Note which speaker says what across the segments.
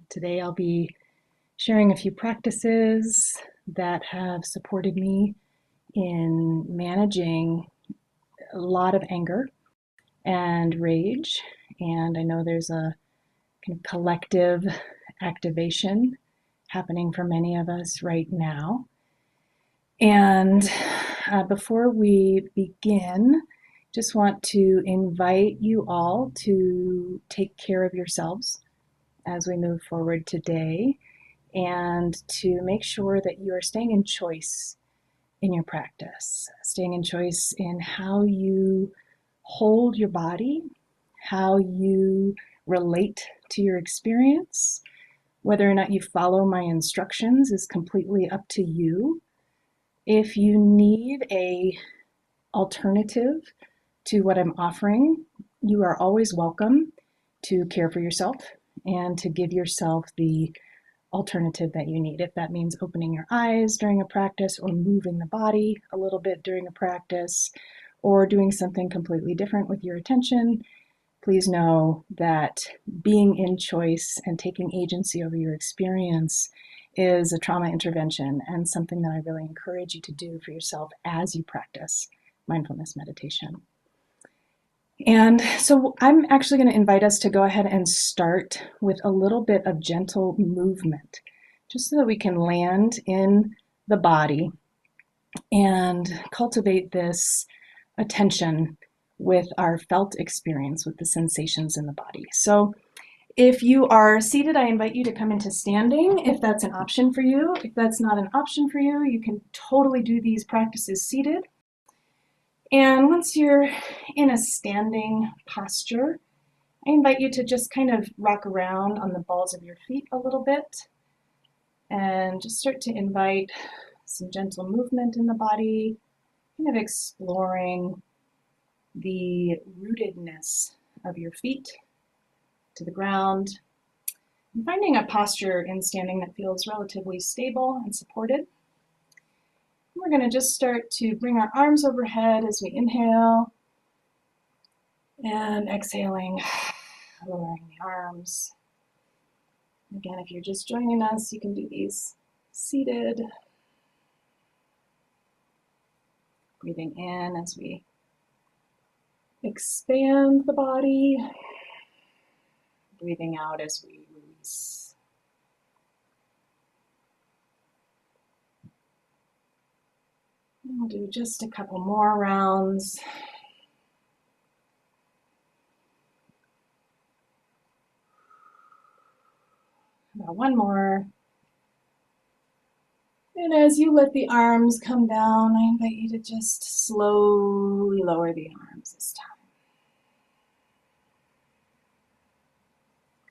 Speaker 1: Today I'll be sharing a few practices that have supported me in managing a lot of anger and rage. And I know there's a kind of collective activation happening for many of us right now. And before we begin, just want to invite you all to take care of yourselves as we move forward today, and to make sure that you are staying in choice in your practice, staying in choice in how you hold your body, how you relate to your experience. Whether or not you follow my instructions is completely up to you. If you need a alternative to what I'm offering, you are always welcome to care for yourself and to give yourself the alternative that you need. If that means opening your eyes during a practice, or moving the body a little bit during a practice, or doing something completely different with your attention, please know that being in choice and taking agency over your experience is a trauma intervention, and something that I really encourage you to do for yourself as you practice mindfulness meditation. And so I'm actually going to invite us to go ahead and start with a little bit of gentle movement, just so that we can land in the body and cultivate this attention with our felt experience, with the sensations in the body. So if you are seated, I invite you to come into standing if that's an option for you. If that's not an option for you, you can totally do these practices seated. And once you're in a standing posture, I invite you to just kind of rock around on the balls of your feet a little bit and just start to invite some gentle movement in the body, kind of exploring the rootedness of your feet to the ground, and finding a posture in standing that feels relatively stable and supported. We're going to just start to bring our arms overhead as we inhale, and exhaling, lowering the arms. Again, if you're just joining us, you can do these seated. Breathing in as we expand the body. Breathing out as we release. And we'll do just a couple more rounds. About one more. And as you let the arms come down, I invite you to just slowly lower the arms this time.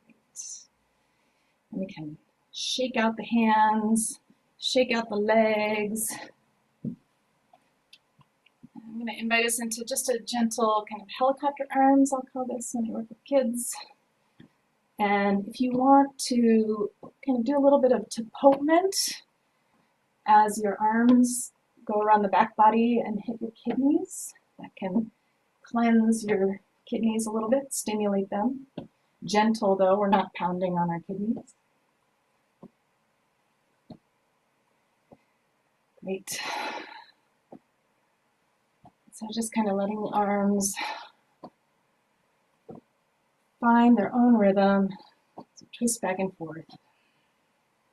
Speaker 1: Great. And we can shake out the hands, shake out the legs. I'm going to invite us into just a gentle kind of helicopter arms, I'll call this when I work with kids. And if you want to kind of do a little bit of tapotement as your arms go around the back body and hit your kidneys, that can cleanse your kidneys a little bit, stimulate them. Gentle though, we're not pounding on our kidneys. Great. So just kind of letting the arms find their own rhythm, so twist back and forth.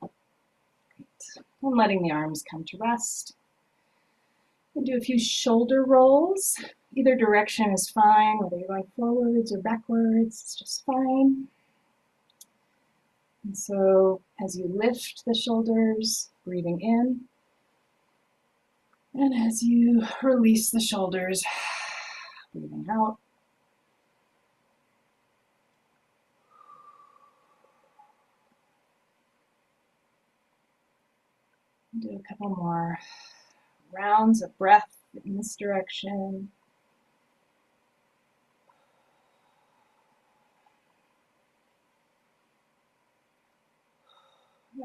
Speaker 1: Great. And letting the arms come to rest. We'll do a few shoulder rolls. Either direction is fine, whether you're going forwards or backwards, it's just fine. And so as you lift the shoulders, breathing in, and as you release the shoulders, breathing out. Do a couple more rounds of breath in this direction.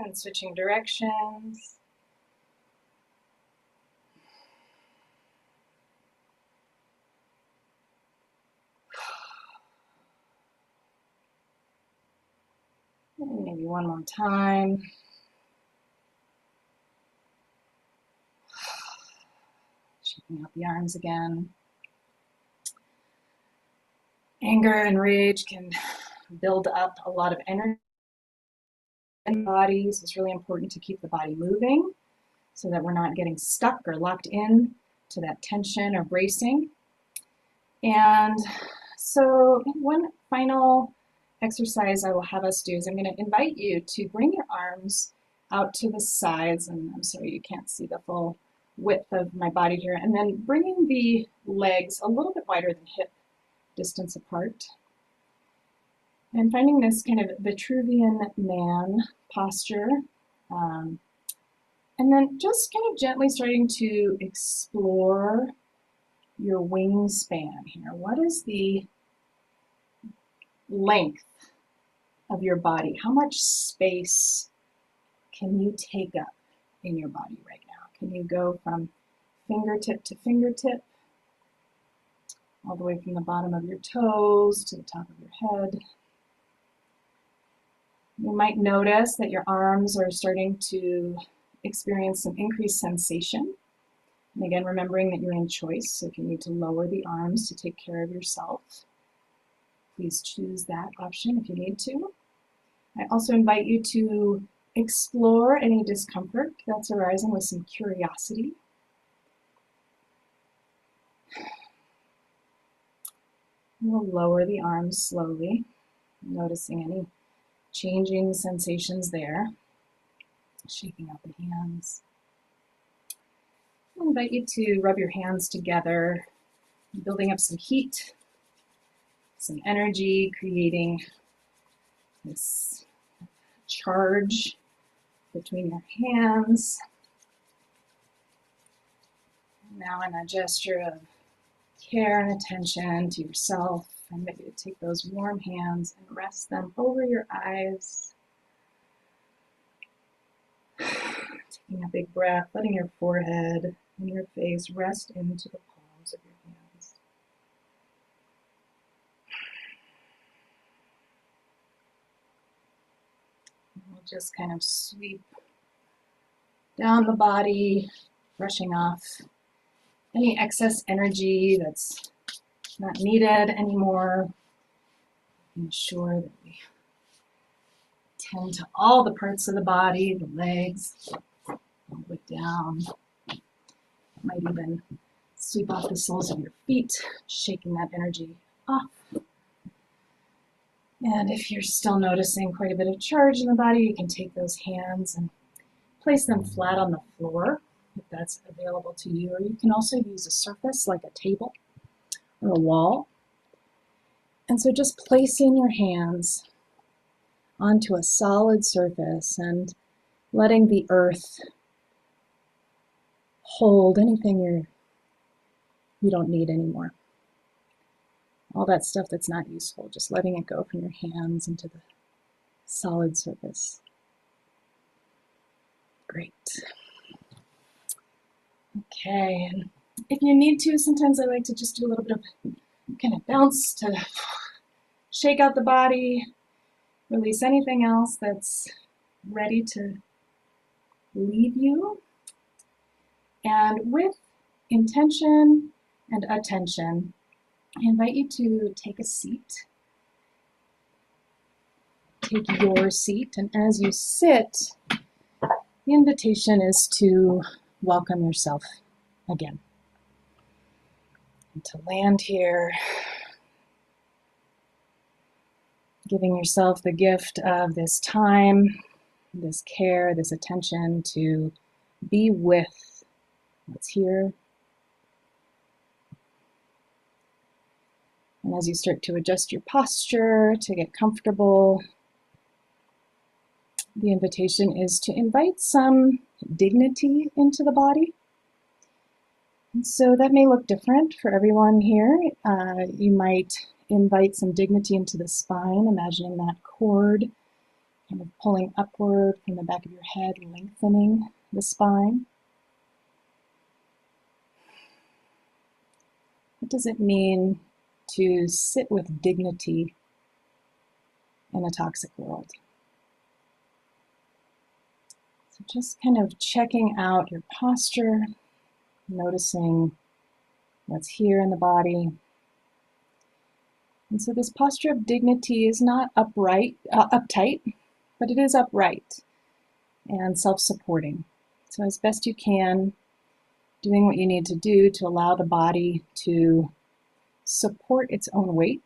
Speaker 1: And switching directions. And Maybe one more time. Shaking out the arms again. Anger and rage can build up a lot of energy in the body, so it's really important to keep the body moving so that we're not getting stuck or locked in to that tension or bracing. And so one final exercise I will have us do is I'm going to invite you to bring your arms out to the sides, and I'm sorry you can't see the full width of my body here, and then bringing the legs a little bit wider than hip distance apart. And finding this kind of Vitruvian man posture. And then just kind of gently starting to explore your wingspan here. What is the length of your body? How much space can you take up in your body right now? Can you go from fingertip to fingertip, all the way from the bottom of your toes to the top of your head? You might notice that your arms are starting to experience some increased sensation. And again, remembering that you're in choice, so if you need to lower the arms to take care of yourself, please choose that option if you need to. I also invite you to explore any discomfort that's arising with some curiosity. We'll lower the arms slowly, noticing any changing sensations there. Shaking out the hands. I invite you to rub your hands together, building up some heat, some energy, creating this charge between your hands. Now in a gesture of care and attention to yourself, I invite you to take those warm hands and rest them over your eyes. Taking a big breath, letting your forehead and your face rest into the palms of your hands. We'll just kind of sweep down the body, brushing off any excess energy that's not needed anymore. Ensure that we tend to all the parts of the body, the legs, all the way down. Might even sweep off the soles of your feet, shaking that energy off. And if you're still noticing quite a bit of charge in the body, you can take those hands and place them flat on the floor, if that's available to you. Or you can also use a surface like a table or a wall. And so just placing your hands onto a solid surface and letting the earth hold anything you don't need anymore. All that stuff that's not useful, just letting it go from your hands into the solid surface. Great. Okay, and if you need to, sometimes I like to just do a little bit of kind of bounce to shake out the body, release anything else that's ready to leave you. And with intention and attention, I invite you to take a seat. Take your seat, and as you sit, the invitation is to welcome yourself again. And to land here, giving yourself the gift of this time, this care, this attention to be with what's here. And as you start to adjust your posture to get comfortable, the invitation is to invite some dignity into the body. And so that may look different for everyone here. You might invite some dignity into the spine, imagining that cord kind of pulling upward from the back of your head, lengthening the spine. What does it mean to sit with dignity in a toxic world? So just kind of checking out your posture, noticing what's here in the body. And so this posture of dignity is not uptight, but it is upright and self-supporting. So as best you can, doing what you need to do to allow the body to support its own weight,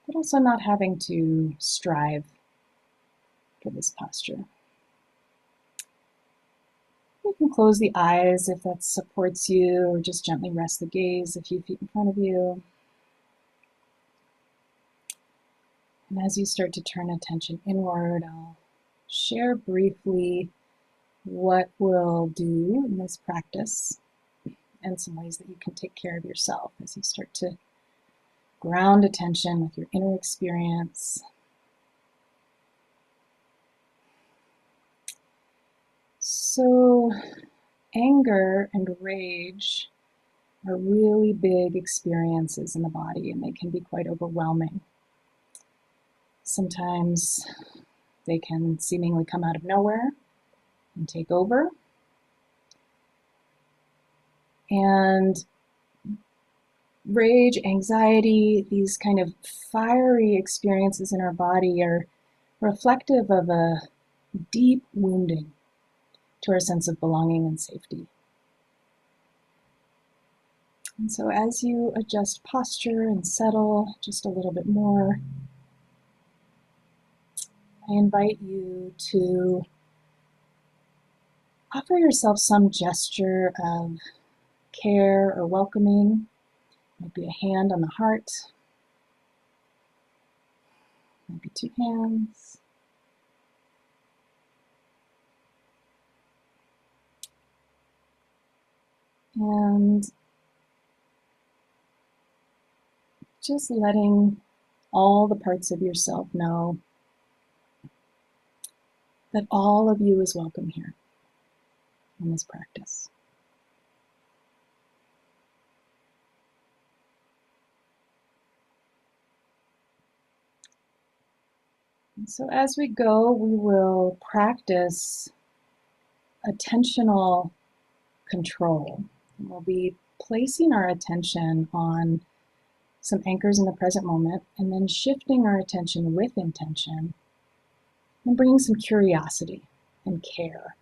Speaker 1: but also not having to strive for this posture. You can close the eyes if that supports you, or just gently rest the gaze a few feet in front of you. And as you start to turn attention inward, I'll share briefly what we'll do in this practice and some ways that you can take care of yourself as you start to ground attention with your inner experience. So, anger and rage are really big experiences in the body, and they can be quite overwhelming. Sometimes they can seemingly come out of nowhere and take over. And rage, anxiety, these kind of fiery experiences in our body are reflective of a deep wounding to our sense of belonging and safety. And so as you adjust posture and settle just a little bit more, I invite you to offer yourself some gesture of care or welcoming. Maybe a hand on the heart, maybe two hands. And just letting all the parts of yourself know that all of you is welcome here in this practice. And so as we go, we will practice attentional control. And we'll be placing our attention on some anchors in the present moment, and then shifting our attention with intention and bringing some curiosity and care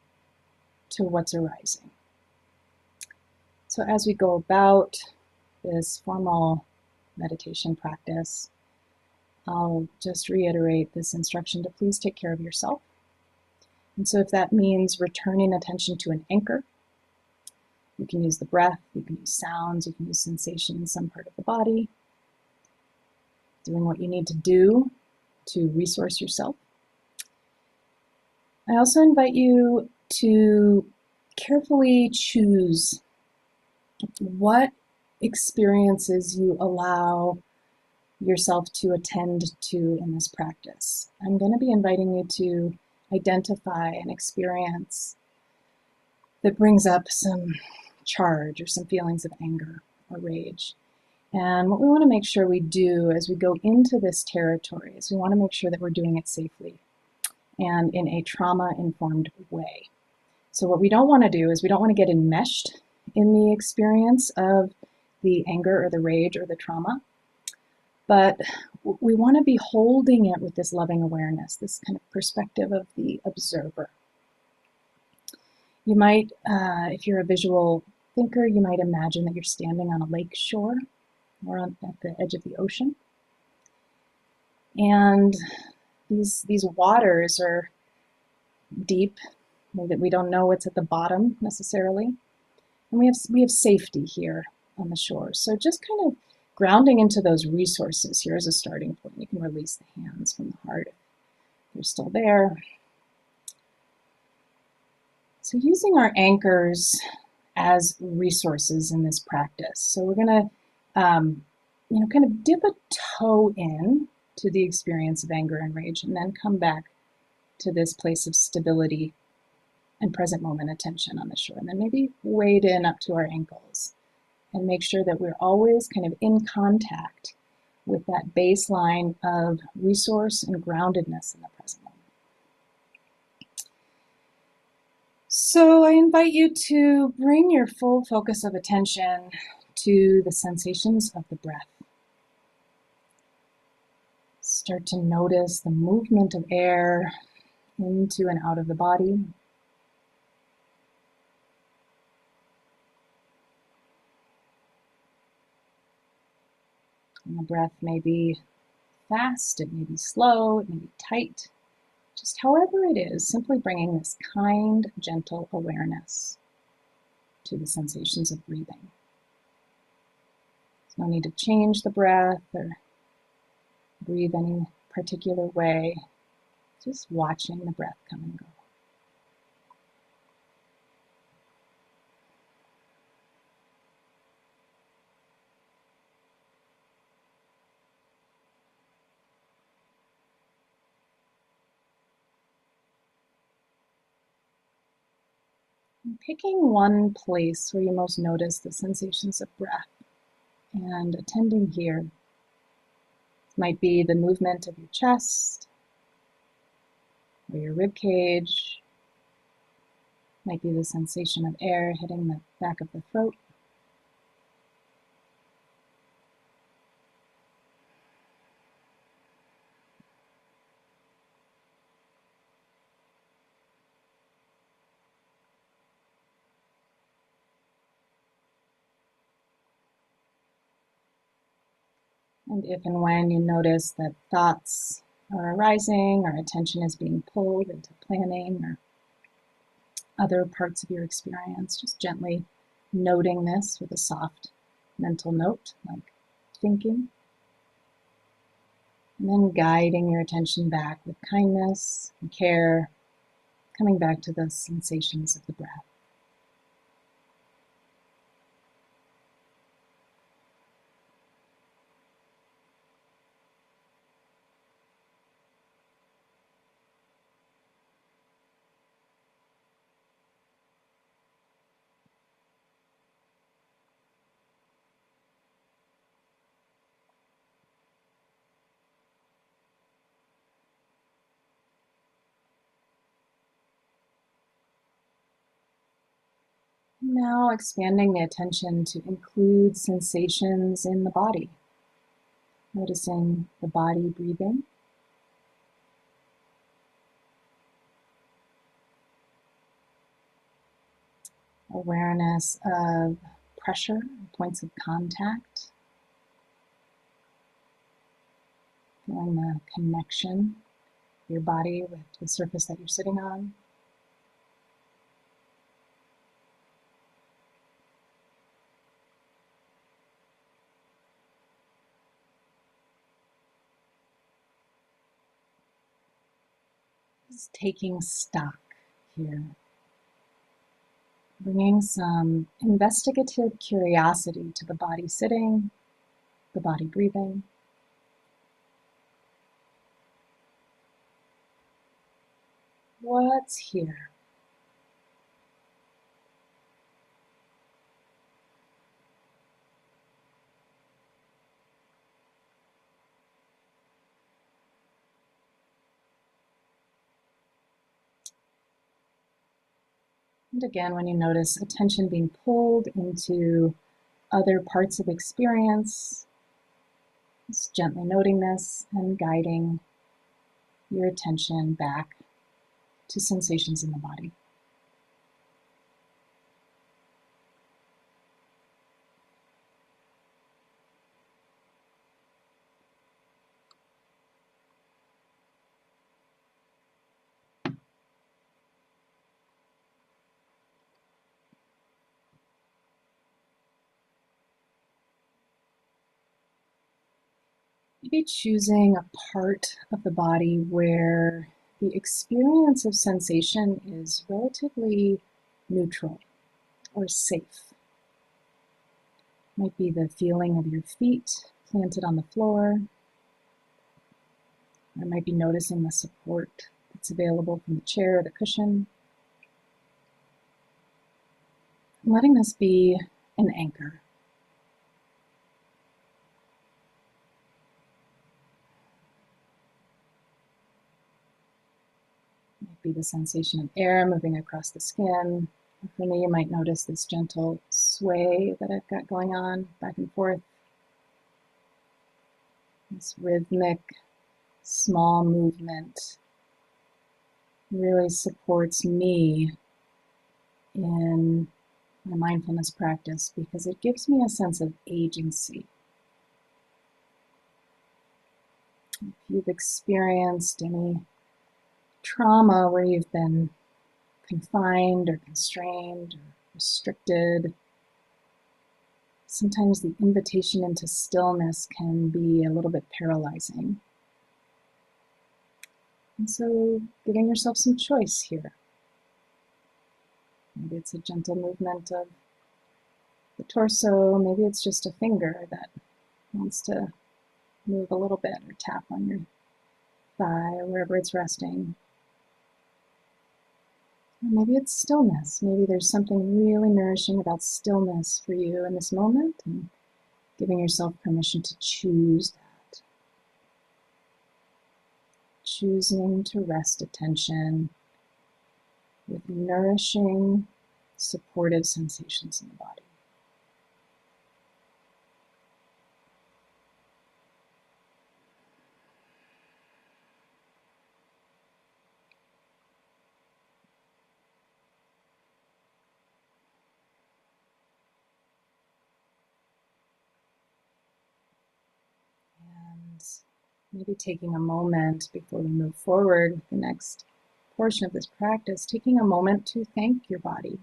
Speaker 1: to what's arising. So as we go about this formal meditation practice, I'll just reiterate this instruction to please take care of yourself. And so if that means returning attention to an anchor, you can use the breath, you can use sounds, you can use sensation in some part of the body, doing what you need to do to resource yourself. I also invite you to carefully choose what experiences you allow yourself to attend to in this practice. I'm going to be inviting you to identify an experience that brings up some charge or some feelings of anger or rage. And what we want to make sure we do as we go into this territory is we want to make sure that we're doing it safely and in a trauma-informed way. So what we don't want to do is we don't want to get enmeshed in the experience of the anger or the rage or the trauma, but we want to be holding it with this loving awareness, this kind of perspective of the observer. You might, if you're a visual thinker, you might imagine that you're standing on a lake shore or at the edge of the ocean. And these waters are deep, that we don't know what's at the bottom necessarily. And we have safety here on the shore. So just kind of grounding into those resources here as a starting point. You can release the hands from the heart if they're still there. So using our anchors as resources in this practice. So we're going to, kind of dip a toe in to the experience of anger and rage, and then come back to this place of stability and present moment attention on the shore. And then maybe wade in up to our ankles and make sure that we're always kind of in contact with that baseline of resource and groundedness in the present moment. So I invite you to bring your full focus of attention to the sensations of the breath. Start to notice the movement of air into and out of the body. And the breath may be fast, it may be slow, it may be tight. Just however it is, simply bringing this kind, gentle awareness to the sensations of breathing. There's no need to change the breath or breathe any particular way. Just watching the breath come and go. And picking one place where you most notice the sensations of breath and attending here. Might be the movement of your chest or your rib cage. Might be the sensation of air hitting the back of the throat. And if and when you notice that thoughts are arising or attention is being pulled into planning or other parts of your experience, just gently noting this with a soft mental note, like thinking. And then guiding your attention back with kindness and care, coming back to the sensations of the breath. Now expanding the attention to include sensations in the body. Noticing the body breathing. Awareness of pressure, points of contact. Feeling the connection of your body with the surface that you're sitting on. Just taking stock here. Bringing some investigative curiosity to the body sitting, the body breathing. What's here? And again, when you notice attention being pulled into other parts of experience, just gently noting this and guiding your attention back to sensations in the body. Maybe choosing a part of the body where the experience of sensation is relatively neutral or safe. Might be the feeling of your feet planted on the floor. Or might be noticing the support that's available from the chair or the cushion. And letting this be an anchor. Be the sensation of air moving across the skin. For me, you might notice this gentle sway that I've got going on back and forth. This rhythmic, small movement really supports me in my mindfulness practice because it gives me a sense of agency. If you've experienced any trauma where you've been confined or constrained or restricted, sometimes the invitation into stillness can be a little bit paralyzing. And so giving yourself some choice here. Maybe it's a gentle movement of the torso, maybe it's just a finger that wants to move a little bit or tap on your thigh or wherever it's resting. Or maybe it's stillness. Maybe there's something really nourishing about stillness for you in this moment, and giving yourself permission to choose that. Choosing to rest attention with nourishing, supportive sensations in the body. And maybe taking a moment before we move forward with the next portion of this practice, taking a moment to thank your body.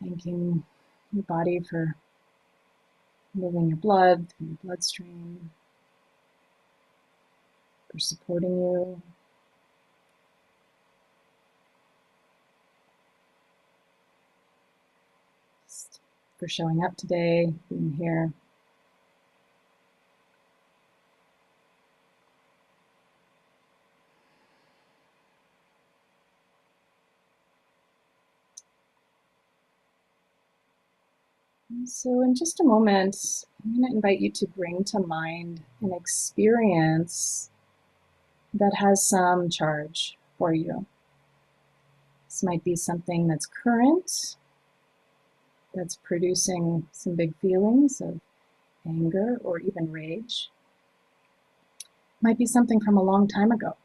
Speaker 1: Thanking your body for moving your blood through your bloodstream, for supporting you, for showing up today, being here. And so in just a moment, I'm going to invite you to bring to mind an experience that has some charge for you. This might be something that's current, that's producing some big feelings of anger or even rage. It might be something from a long time ago.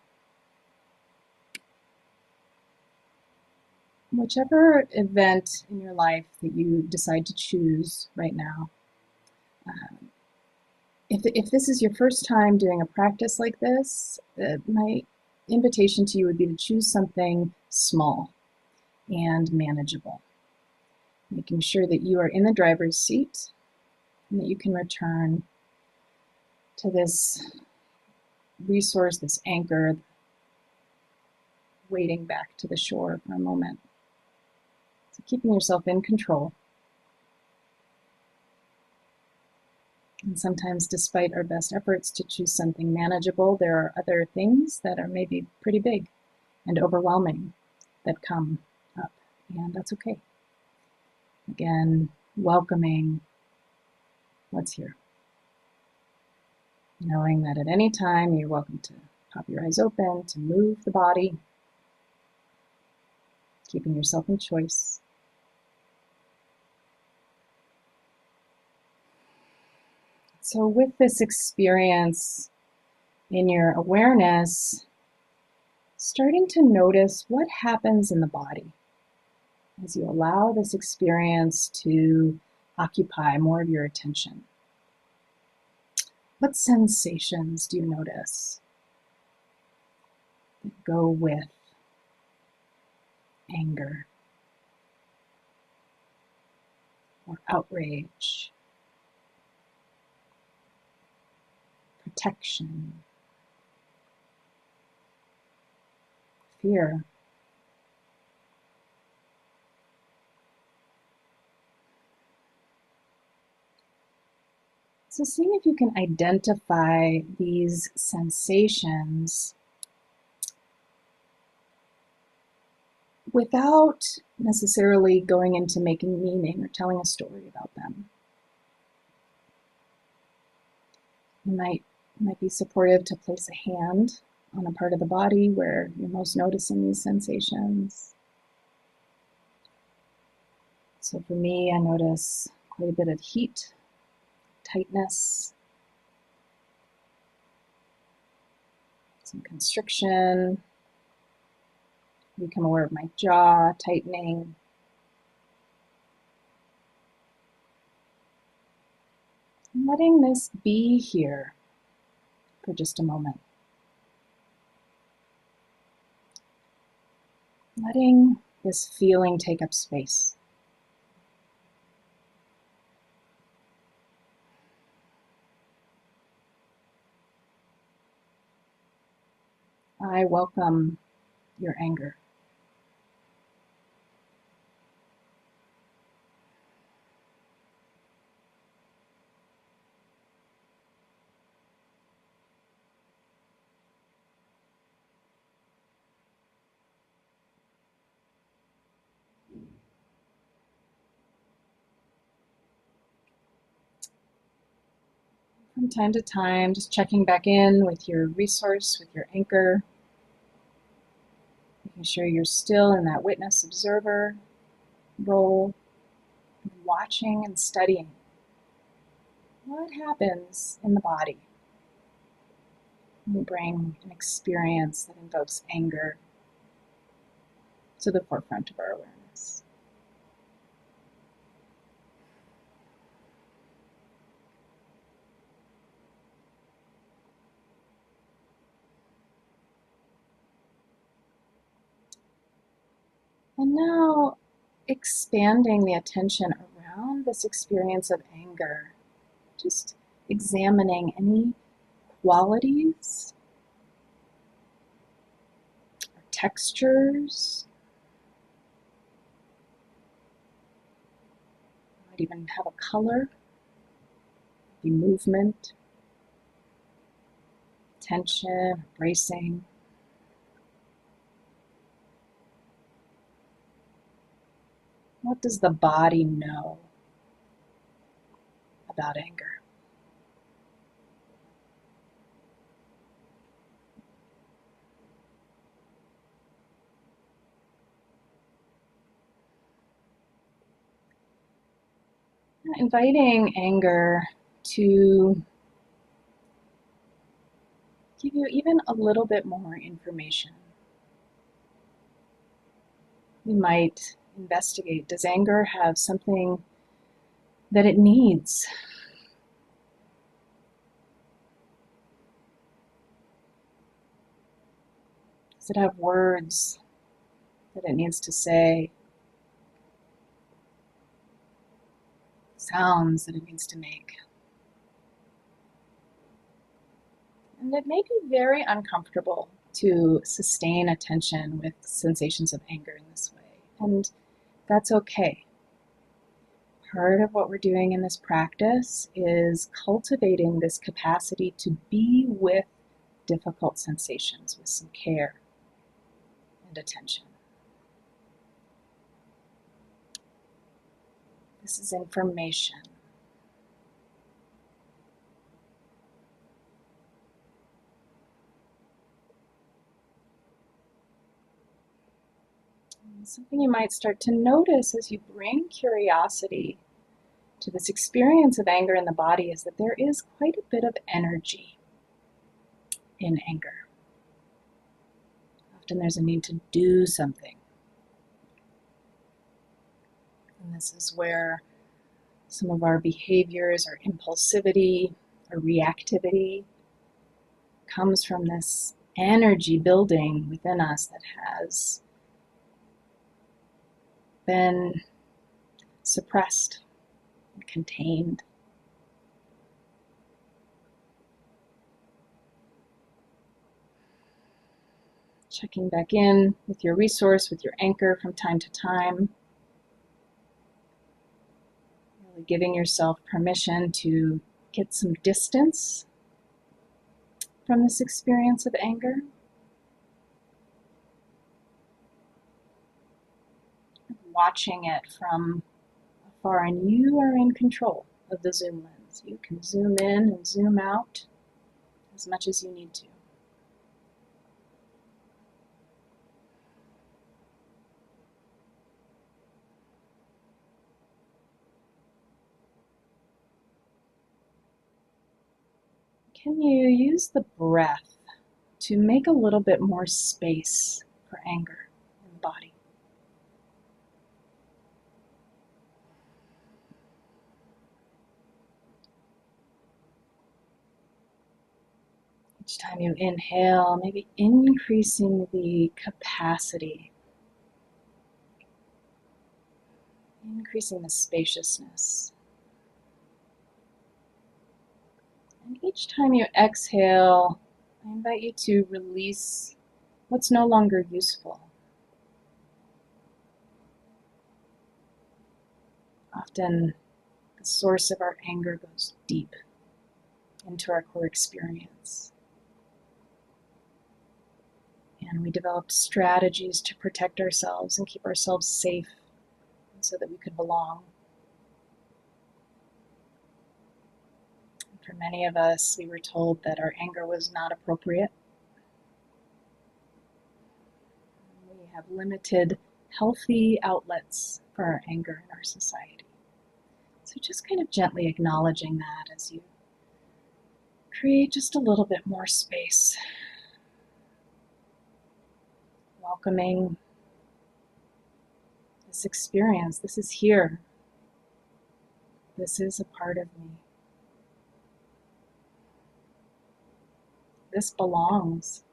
Speaker 1: Whichever event in your life that you decide to choose right now, if this is your first time doing a practice like this, my invitation to you would be to choose something small and manageable, making sure that you are in the driver's seat and that you can return to this resource, this anchor, wading back to the shore for a moment. So keeping yourself in control. And sometimes, despite our best efforts to choose something manageable, there are other things that are maybe pretty big and overwhelming that come up, and that's okay. Again, welcoming what's here. Knowing that at any time you're welcome to pop your eyes open, to move the body, keeping yourself in choice. So with this experience in your awareness, starting to notice what happens in the body as you allow this experience to occupy more of your attention. What sensations do you notice that go with anger or outrage, protection, fear? So seeing if you can identify these sensations without necessarily going into making meaning or telling a story about them. It might be supportive to place a hand on a part of the body where you're most noticing these sensations. So for me, I notice quite a bit of heat, tightness, some constriction. Become aware of my jaw tightening. And letting this be here for just a moment. Letting this feeling take up space. I welcome your anger. From time to time, just checking back in with your resource, with your anchor, making sure you're still in that witness observer role, watching and studying what happens in the body when we bring an experience that invokes anger to the forefront of our awareness. And now expanding the attention around this experience of anger, just examining any qualities or textures. Might even have a color, be movement, tension, bracing. What does the body know about anger? Inviting anger to give you even a little bit more information. We might investigate, does anger have something that it needs? Does it have words that it needs to say? Sounds that it needs to make? And it may be very uncomfortable to sustain attention with sensations of anger in this way. And that's okay. Part of what we're doing in this practice is cultivating this capacity to be with difficult sensations with some care and attention. This is information. And something you might start to notice as you bring curiosity to this experience of anger in the body is that there is quite a bit of energy in anger. Often there's a need to do something. And this is where some of our behaviors, our impulsivity, our reactivity comes from this energy building within us that has been suppressed and contained. Checking back in with your resource, with your anchor from time to time. Really giving yourself permission to get some distance from this experience of anger. Watching it from afar, and you are in control of the zoom lens. You can zoom in and zoom out as much as you need to. can you use the breath to make a little bit more space for anger in the body? Each time you inhale, maybe increasing the capacity, increasing the spaciousness. And each time you exhale, I invite you to release what's no longer useful. Often, the source of our anger goes deep into our core experience. And we developed strategies to protect ourselves and keep ourselves safe so that we could belong. For many of us, we were told that our anger was not appropriate. We have limited, healthy outlets for our anger in our society. So just kind of gently acknowledging that as you create just a little bit more space. Welcoming this experience. This is here. This is a part of me. This belongs.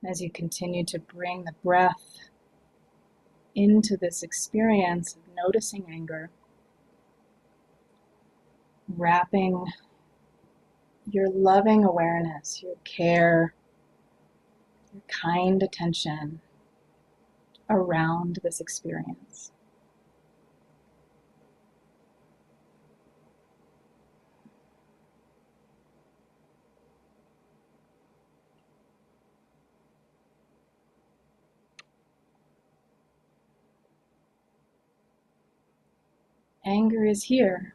Speaker 1: As you continue to bring the breath into this experience of noticing anger, wrapping your loving awareness, your care, your kind attention around this experience. Anger is here,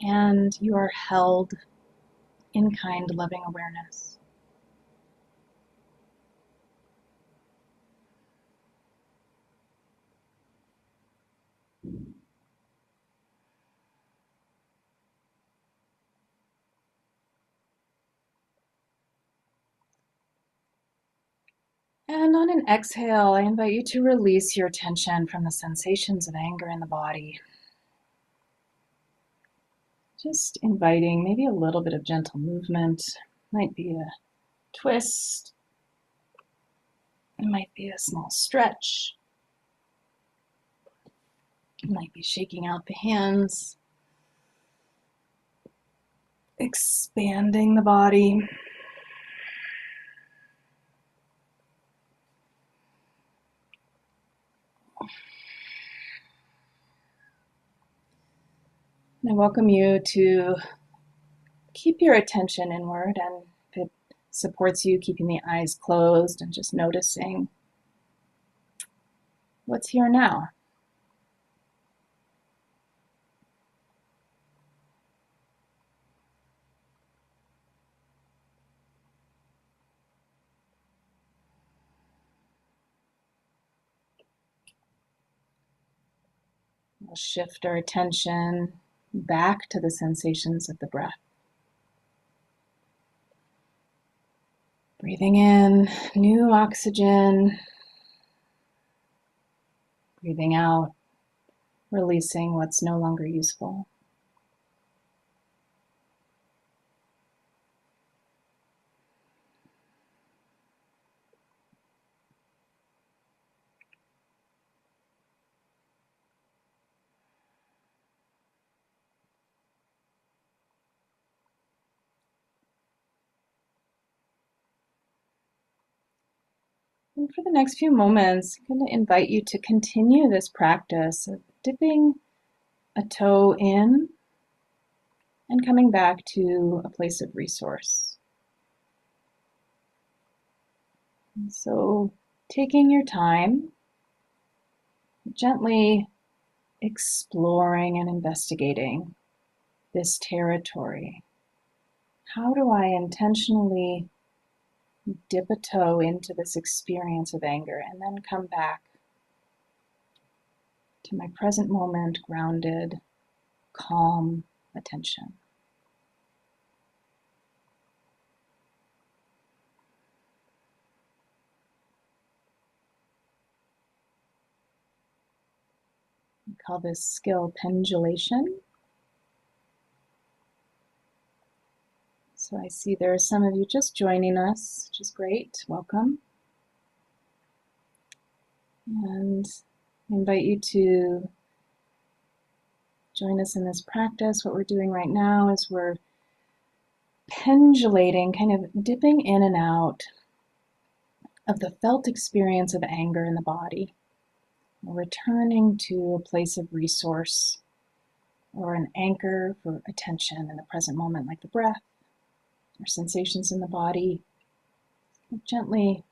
Speaker 1: and you are held in kind, loving awareness. And on an exhale, I invite you to release your attention from the sensations of anger in the body. Just inviting maybe a little bit of gentle movement. Might be a twist. It might be a small stretch. It might be shaking out the hands. Expanding the body. I welcome you to keep your attention inward, and if it supports you, keeping the eyes closed and just noticing what's here now. We'll shift our attention back to the sensations of the breath. Breathing in new oxygen. Breathing out, releasing what's no longer useful. And for the next few moments, I'm going to invite you to continue this practice of dipping a toe in and coming back to a place of resource. And so taking your time, gently exploring and investigating this territory. How do I intentionally dip a toe into this experience of anger and then come back to my present moment, grounded, calm attention? We call this skill pendulation. So I see there are some of you just joining us, which is great. Welcome. And I invite you to join us in this practice. What we're doing right now is we're pendulating, kind of dipping in and out of the felt experience of anger in the body. We're returning to a place of resource or an anchor for attention in the present moment, like the breath or sensations in the body. Gently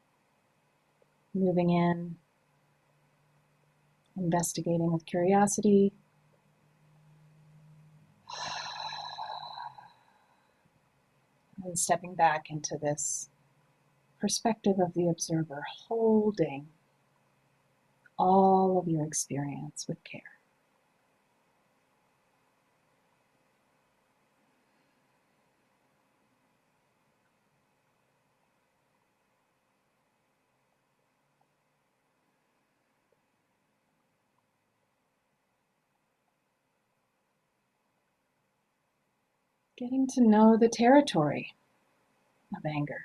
Speaker 1: moving in, investigating with curiosity. And stepping back into this perspective of the observer, holding all of your experience with care. Getting to know the territory of anger.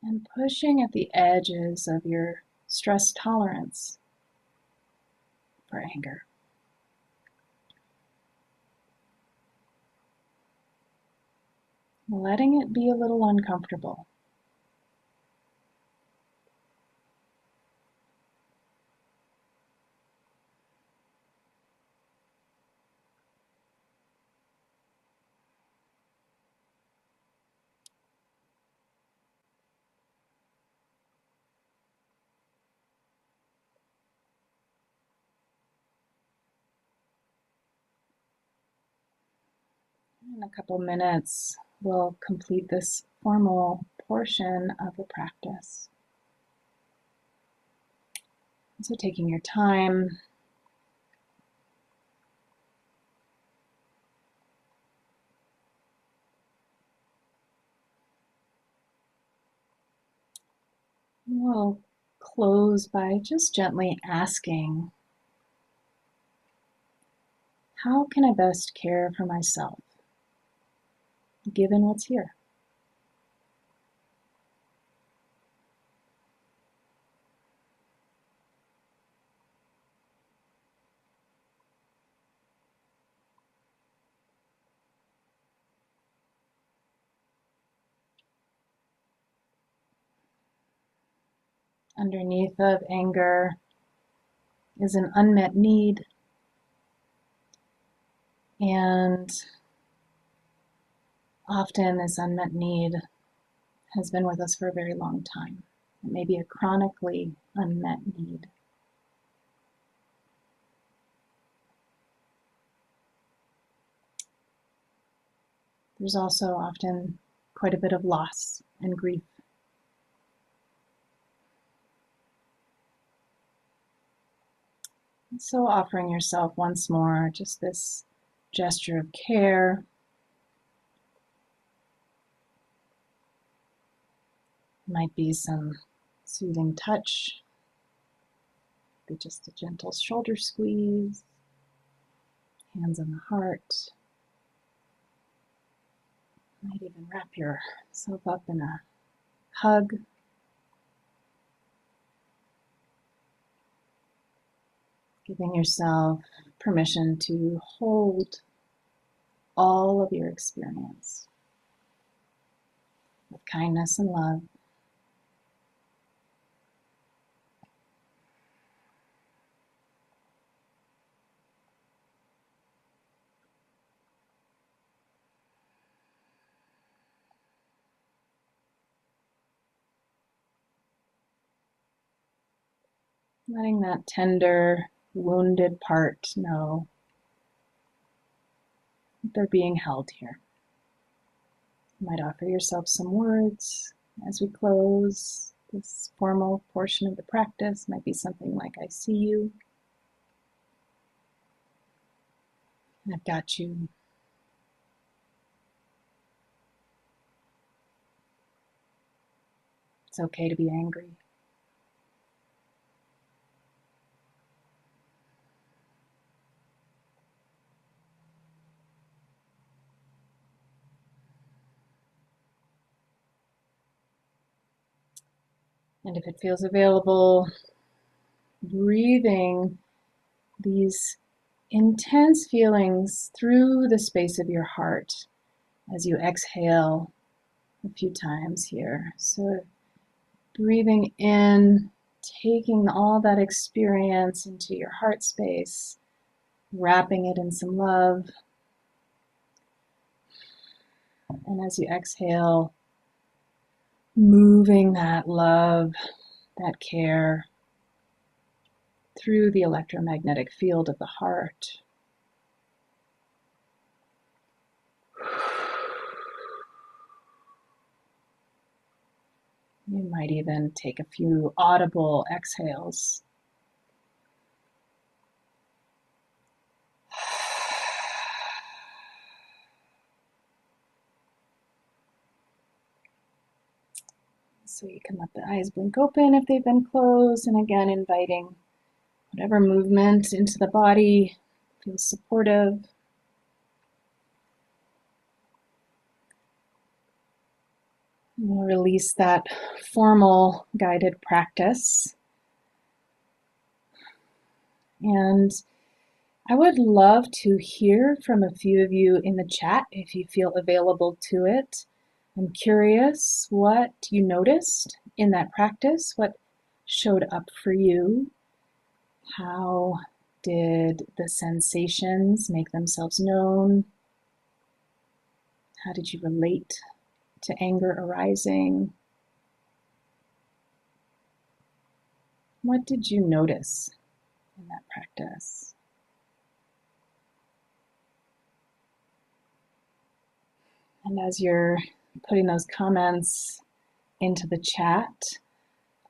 Speaker 1: And pushing at the edges of your stress tolerance for anger. Letting it be a little uncomfortable. In a couple minutes, we'll complete this formal portion of the practice. So taking your time, we'll close by just gently asking, how can I best care for myself, given what's here? Underneath of anger is an unmet need, and often this unmet need has been with us for a very long time. It may be a chronically unmet need. There's also often quite a bit of loss and grief. So offering yourself once more just this gesture of care. Might be some soothing touch, be just a gentle shoulder squeeze, hands on the heart. Might even wrap yourself up in a hug. Giving yourself permission to hold all of your experience with kindness and love. Letting that tender, wounded part know that they're being held here. You might offer yourself some words as we close this formal portion of the practice. Might be something like, I see you. I've got you. It's okay to be angry. And if it feels available, breathing these intense feelings through the space of your heart as you exhale a few times here. So breathing in, taking all that experience into your heart space, wrapping it in some love. And as you exhale, moving that love, that care through the electromagnetic field of the heart. You might even take a few audible exhales. So you can let the eyes blink open if they've been closed, and again, inviting whatever movement into the body feels supportive. We'll release that formal guided practice. And I would love to hear from a few of you in the chat if you feel available to it. I'm curious what you noticed in that practice, what showed up for you. How did the sensations make themselves known? How did you relate to anger arising? What did you notice in that practice? And as you're putting those comments into the chat,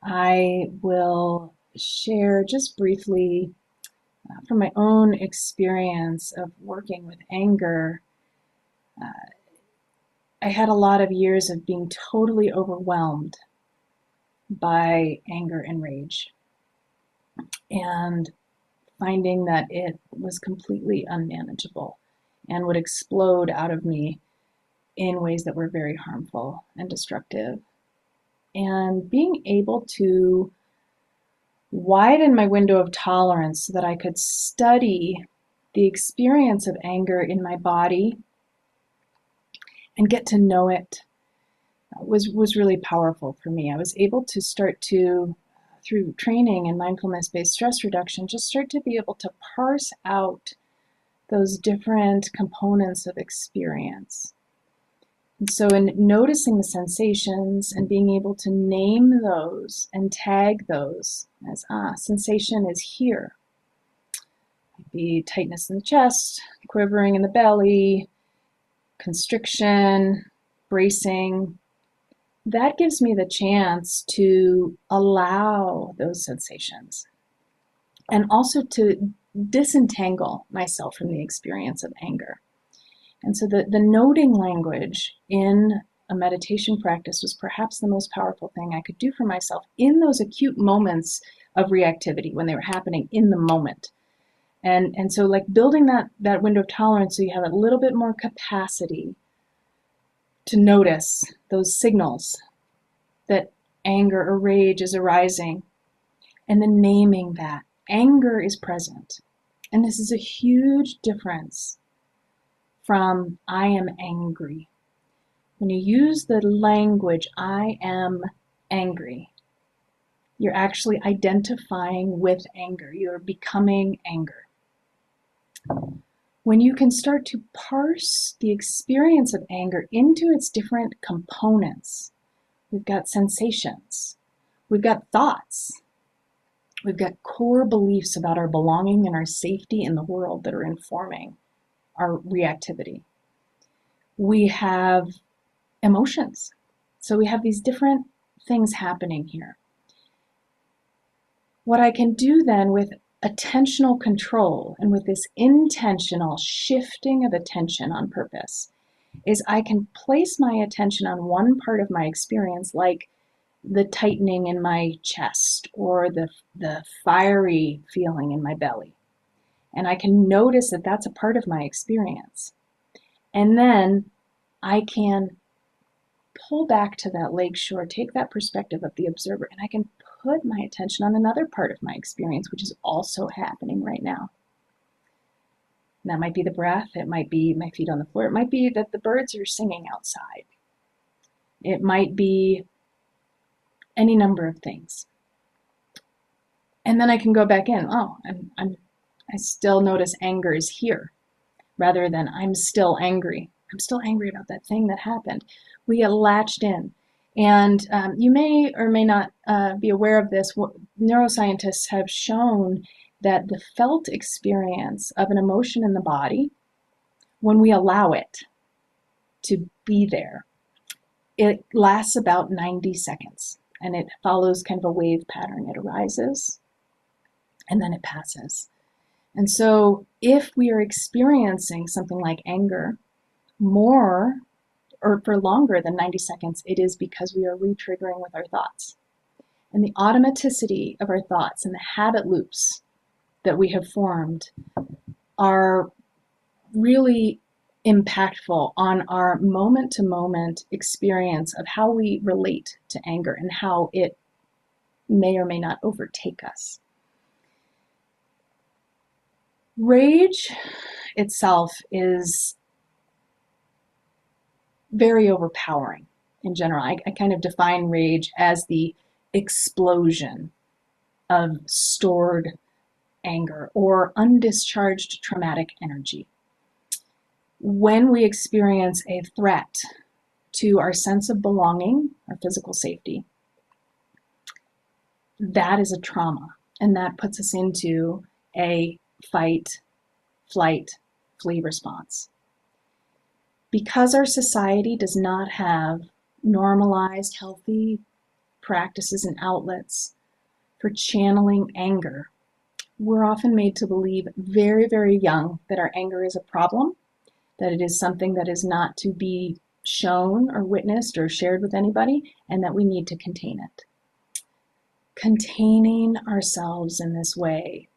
Speaker 1: I will share just briefly from my own experience of working with anger. I had a lot of years of being totally overwhelmed by anger and rage, and finding that it was completely unmanageable and would explode out of me in ways that were very harmful and destructive. And being able to widen my window of tolerance so that I could study the experience of anger in my body and get to know it was really powerful for me. I was able to start to, through training and mindfulness-based stress reduction, just start to be able to parse out those different components of experience. And so in noticing the sensations and being able to name those and tag those as, sensation is here. It might be tightness in the chest, quivering in the belly, constriction, bracing. That gives me the chance to allow those sensations and also to disentangle myself from the experience of anger. And so the noting language in a meditation practice was perhaps the most powerful thing I could do for myself in those acute moments of reactivity when they were happening in the moment. And so like building that window of tolerance so you have a little bit more capacity to notice those signals that anger or rage is arising, and then naming that. Anger is present. And this is a huge difference from I am angry. When you use the language, I am angry, you're actually identifying with anger. You're becoming anger. When you can start to parse the experience of anger into its different components, we've got sensations, we've got thoughts, we've got core beliefs about our belonging and our safety in the world that are informing our reactivity. We have emotions. So we have these different things happening here. What I can do then with attentional control and with this intentional shifting of attention on purpose is I can place my attention on one part of my experience, like the tightening in my chest or the fiery feeling in my belly. And I can notice that that's a part of my experience. And then I can pull back to that lakeshore, take that perspective of the observer, and I can put my attention on another part of my experience, which is also happening right now. And that might be the breath, it might be my feet on the floor, it might be that the birds are singing outside. It might be any number of things. And then I can go back in, I still notice anger is here, rather than I'm still angry. I'm still angry about that thing that happened. We get latched in. And you may or may not be aware of this. Neuroscientists have shown that the felt experience of an emotion in the body, when we allow it to be there, it lasts about 90 seconds. And it follows kind of a wave pattern. It arises, and then it passes. And so if we are experiencing something like anger more or for longer than 90 seconds, it is because we are re-triggering with our thoughts. And the automaticity of our thoughts and the habit loops that we have formed are really impactful on our moment-to-moment experience of how we relate to anger and how it may or may not overtake us. Rage itself is very overpowering in general. I kind of define rage as the explosion of stored anger or undischarged traumatic energy. When we experience a threat to our sense of belonging, our physical safety, that is a trauma, and that puts us into a fight, flight, flee response. Because our society does not have normalized, healthy practices and outlets for channeling anger, we're often made to believe very, very young that our anger is a problem, that it is something that is not to be shown or witnessed or shared with anybody, and that we need to contain it. Containing ourselves in this way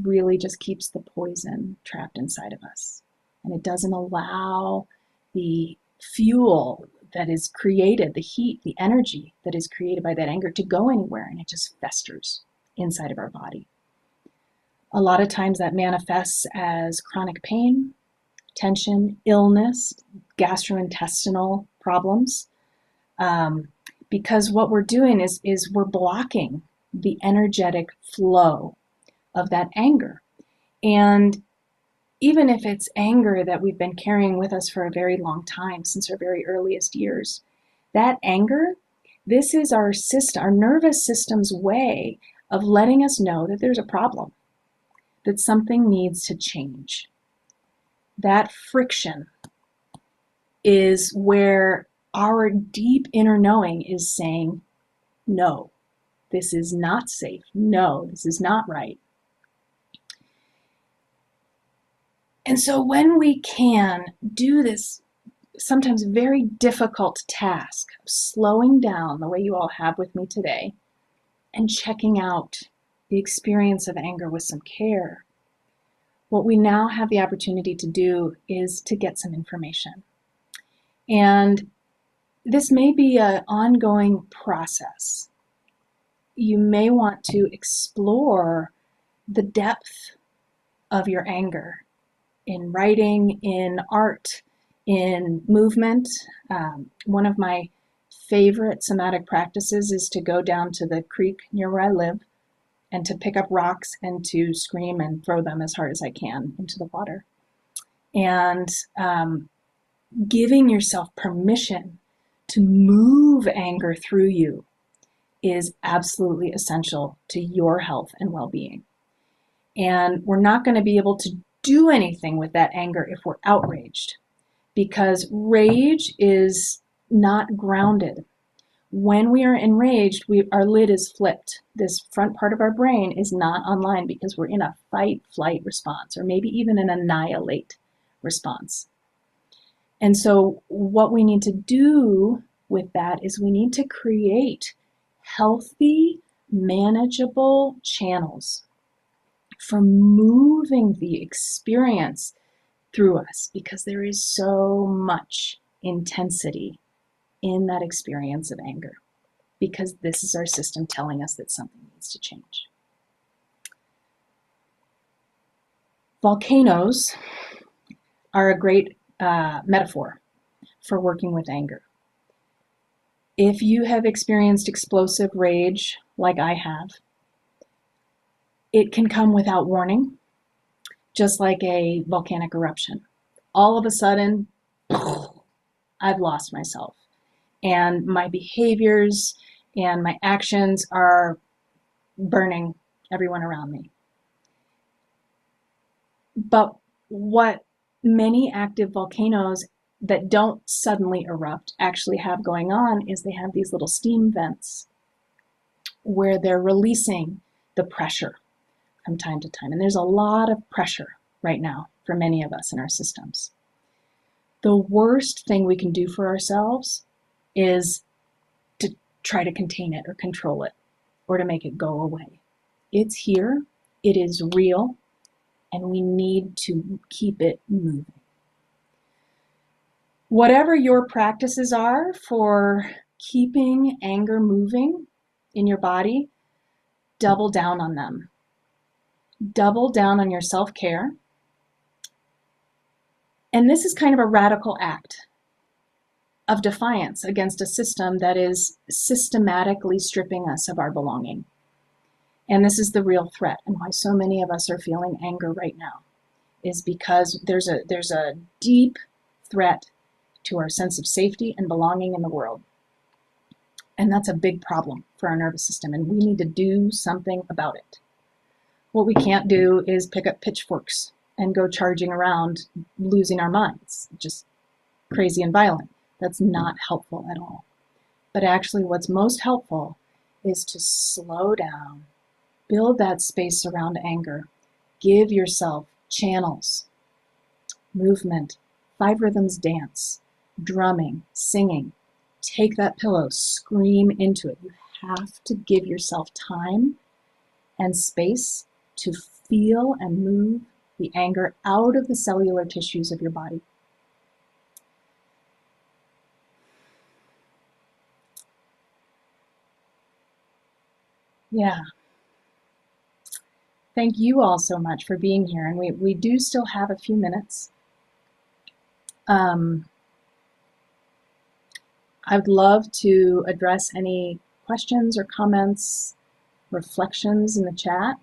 Speaker 1: really just keeps the poison trapped inside of us. And it doesn't allow the fuel that is created, the heat, the energy that is created by that anger to go anywhere, and it just festers inside of our body. A lot of times that manifests as chronic pain, tension, illness, gastrointestinal problems, because what we're doing is we're blocking the energetic flow of that anger. And even if it's anger that we've been carrying with us for a very long time, since our very earliest years, that anger, this is our system, our nervous system's way of letting us know that there's a problem, that something needs to change. That friction is where our deep inner knowing is saying, no, this is not safe. No, this is not right. And so when we can do this sometimes very difficult task of slowing down the way you all have with me today and checking out the experience of anger with some care, what we now have the opportunity to do is to get some information. And this may be an ongoing process. You may want to explore the depth of your anger in writing, in art, in movement. One of my favorite somatic practices is to go down to the creek near where I live and to pick up rocks and to scream and throw them as hard as I can into the water. And giving yourself permission to move anger through you is absolutely essential to your health and well-being. And we're not going to be able to do anything with that anger if we're outraged, because rage is not grounded. When we are enraged, our lid is flipped. This front part of our brain is not online because we're in a fight-flight response, or maybe even an annihilate response. And so what we need to do with that is we need to create healthy, manageable channels for moving the experience through us, because there is so much intensity in that experience of anger, because this is our system telling us that something needs to change. Volcanoes are a great metaphor for working with anger. If you have experienced explosive rage like I have, it can come without warning, just like a volcanic eruption. All of a sudden, I've lost myself, and my behaviors and my actions are burning everyone around me. But what many active volcanoes that don't suddenly erupt actually have going on is they have these little steam vents where they're releasing the pressure from time to time. And there's a lot of pressure right now for many of us in our systems. The worst thing we can do for ourselves is to try to contain it or control it or to make it go away. It's here, it is real, and we need to keep it moving. Whatever your practices are for keeping anger moving in your body, double down on them. Double down on your self-care. And this is kind of a radical act of defiance against a system that is systematically stripping us of our belonging. And this is the real threat, and why so many of us are feeling anger right now is because there's a deep threat to our sense of safety and belonging in the world. And that's a big problem for our nervous system, and we need to do something about it. What we can't do is pick up pitchforks and go charging around losing our minds, just crazy and violent. That's not helpful at all. But actually what's most helpful is to slow down, build that space around anger, give yourself channels, movement, 5 rhythms dance, drumming, singing. Take that pillow, scream into it. You have to give yourself time and space to feel and move the anger out of the cellular tissues of your body. Yeah. Thank you all so much for being here. And we do still have a few minutes. I would love to address any questions or comments, reflections in the chat.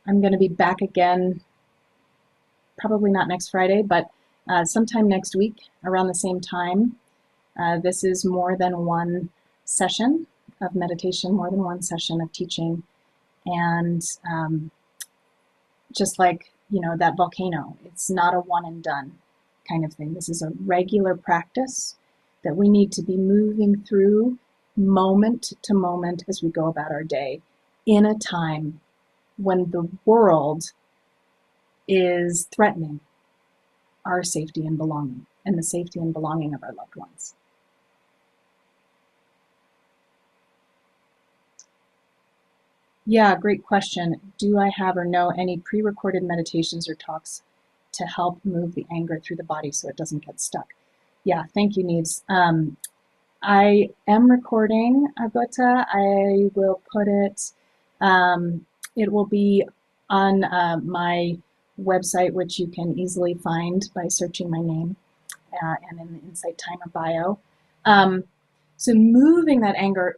Speaker 1: I'm going to be back again, probably not next Friday, but sometime next week around the same time. This is more than one session of meditation, more than one session of teaching. And just like, that volcano, it's not a one and done kind of thing. This is a regular practice that we need to be moving through moment to moment as we go about our day in a time when the world is threatening our safety and belonging and the safety and belonging of our loved ones. Yeah, great question. Do I have or know any pre-recorded meditations or talks to help move the anger through the body so it doesn't get stuck? Yeah, thank you, Neves. I am recording Agota. I will put it, it will be on my website, which you can easily find by searching my name and in the Insight Timer bio. So moving that anger,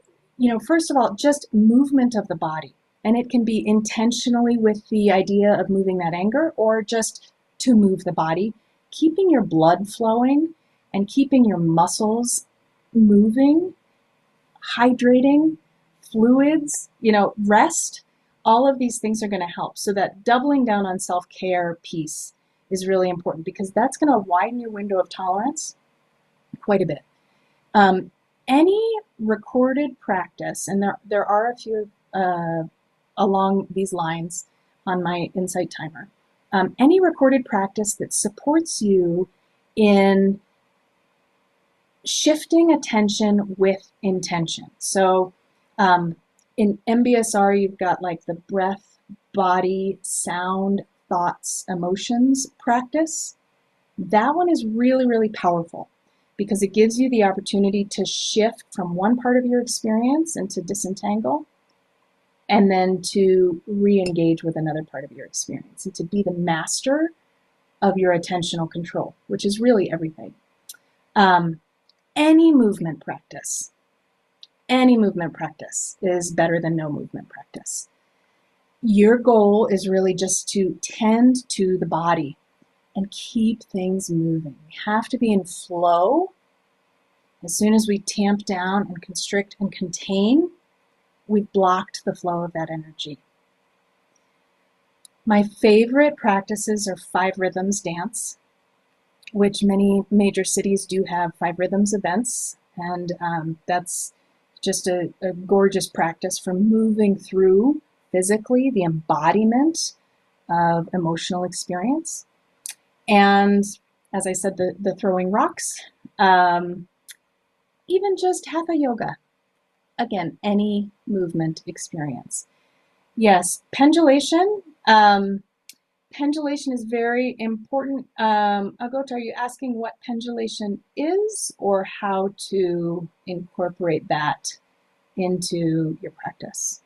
Speaker 1: first of all, just movement of the body. And it can be intentionally with the idea of moving that anger or just to move the body, keeping your blood flowing and keeping your muscles moving, hydrating, fluids, rest. All of these things are going to help. So that doubling down on self-care piece is really important because that's going to widen your window of tolerance quite a bit. Any recorded practice, and there are a few along these lines on my Insight Timer, any recorded practice that supports you in shifting attention with intention. So in MBSR, you've got like the breath, body, sound, thoughts, emotions practice. That one is really, really powerful because it gives you the opportunity to shift from one part of your experience and to disentangle, and then to re-engage with another part of your experience and to be the master of your attentional control, which is really everything. Any movement practice is better than no movement practice. Your goal is really just to tend to the body and keep things moving. We have to be in flow. As soon as we tamp down and constrict and contain, we've blocked the flow of that energy. My favorite practices are 5 rhythms dance, which many major cities do have 5 rhythms events, and that's just a gorgeous practice for moving through physically the embodiment of emotional experience. And as I said, the throwing rocks, even just hatha yoga. Again, any movement experience. Yes, pendulation. Pendulation is very important. Agota, are you asking what pendulation is or how to incorporate that into your practice?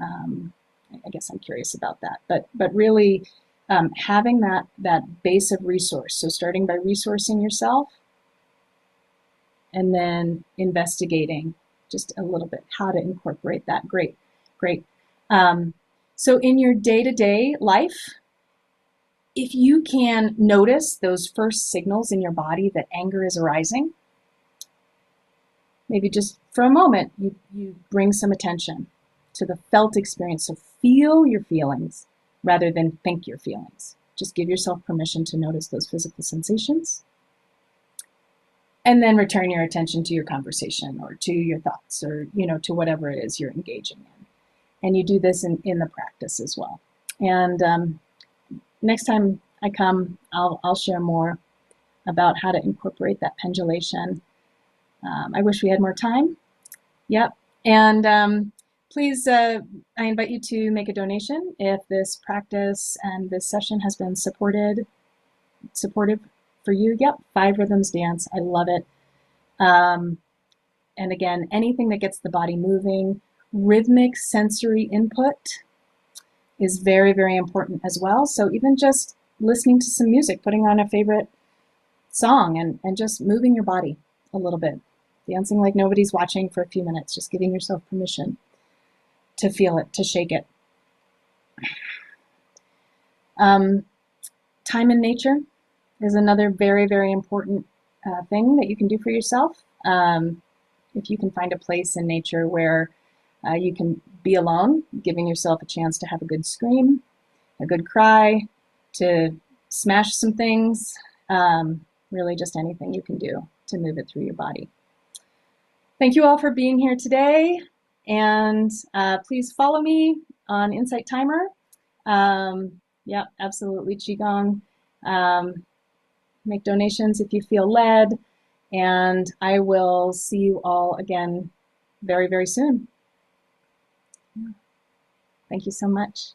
Speaker 1: I guess I'm curious about that. But really having that base of resource. So starting by resourcing yourself and then investigating just a little bit how to incorporate that. Great. So in your day-to-day life, if you can notice those first signals in your body that anger is arising, maybe just for a moment, you bring some attention to the felt experience. So feel your feelings rather than think your feelings. Just give yourself permission to notice those physical sensations. And then return your attention to your conversation or to your thoughts or, to whatever it is you're engaging in. And you do this in the practice as well. And next time I come, I'll share more about how to incorporate that pendulation. I wish we had more time. Yep. And please, I invite you to make a donation if this practice and this session has been supportive for you. Yep. 5 rhythms dance. I love it. And again, anything that gets the body moving, rhythmic sensory input is very, very important as well. So even just listening to some music, putting on a favorite song and just moving your body a little bit, dancing like nobody's watching for a few minutes, just giving yourself permission to feel it, to shake it. Time in nature is another very, very important thing that you can do for yourself. If you can find a place in nature where you can be alone, giving yourself a chance to have a good scream, a good cry, to smash some things, really just anything you can do to move it through your body. Thank you all for being here today, and please follow me on Insight Timer. Yeah, absolutely, Qigong. Make donations if you feel led, and I will see you all again very, very soon. Thank you so much.